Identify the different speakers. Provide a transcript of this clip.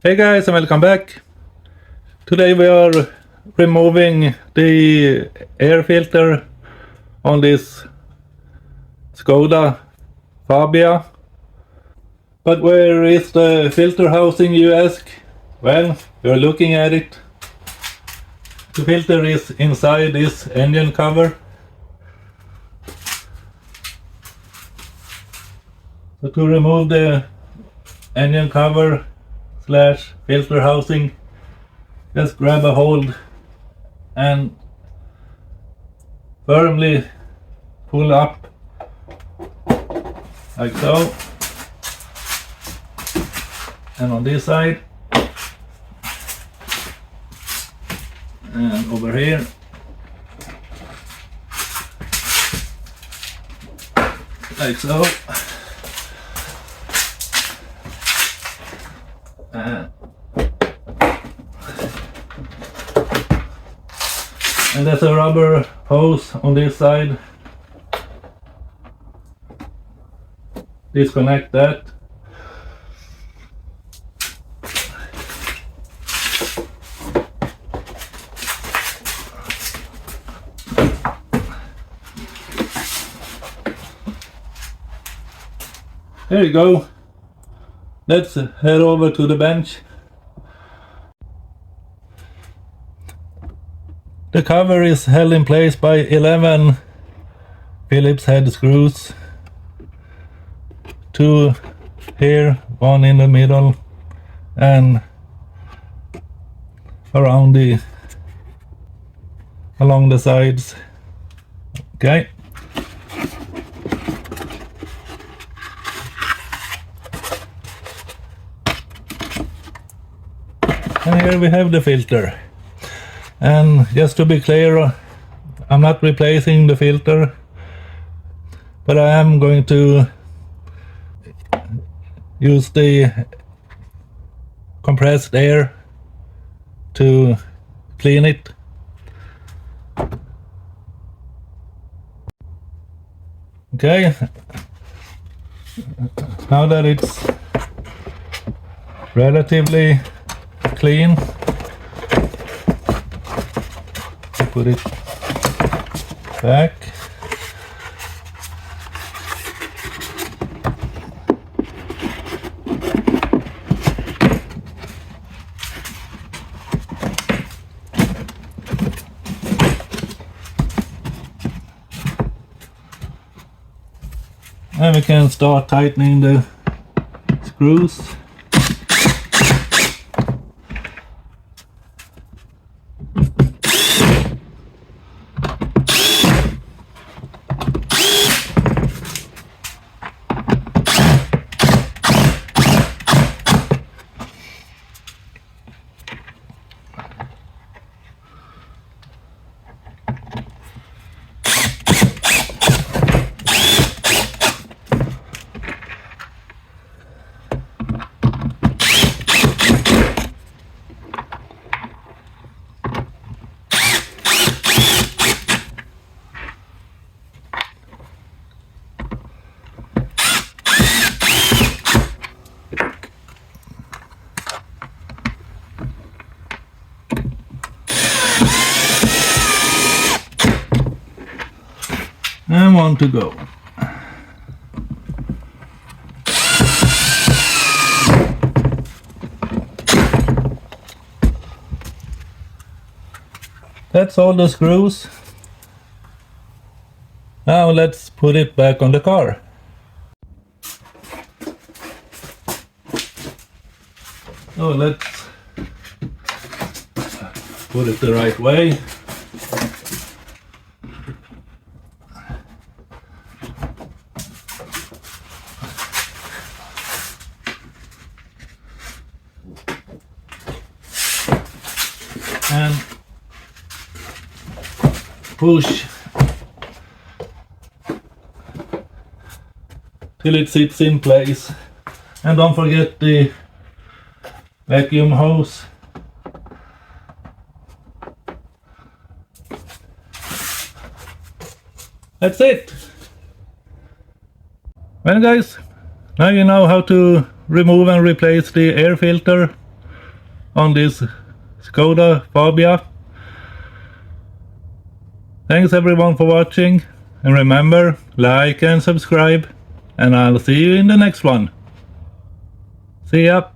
Speaker 1: Hey guys, and welcome back. Today we are removing the air filter on this Skoda Fabia. But where is the filter housing, you ask? Well, we are looking at it. The filter is inside this engine cover. So to remove the engine cover / filter housing, just grab a hold and firmly pull up like so, and on this side and over here, like so. And there's a rubber hose on this side. Disconnect that. There you go. Let's head over to the bench. The cover is held in place by 11 Phillips head screws. 2 here, 1 in the middle, and along the sides. Okay. And here we have the filter. And just to be clear, I'm not replacing the filter, but I am going to use the compressed air to clean it. Okay, now that it's relatively clean, put it back. And we can start tightening the screws. And 1 to go. That's all the screws. Now let's put it back on the car. So let's put it the right way. And push till it sits in place. And don't forget the vacuum hose. That's it. Well guys, now you know how to remove and replace the air filter on this Skoda Fabia. Thanks everyone for watching, and remember, like and subscribe, and I'll see you in the next one. See ya!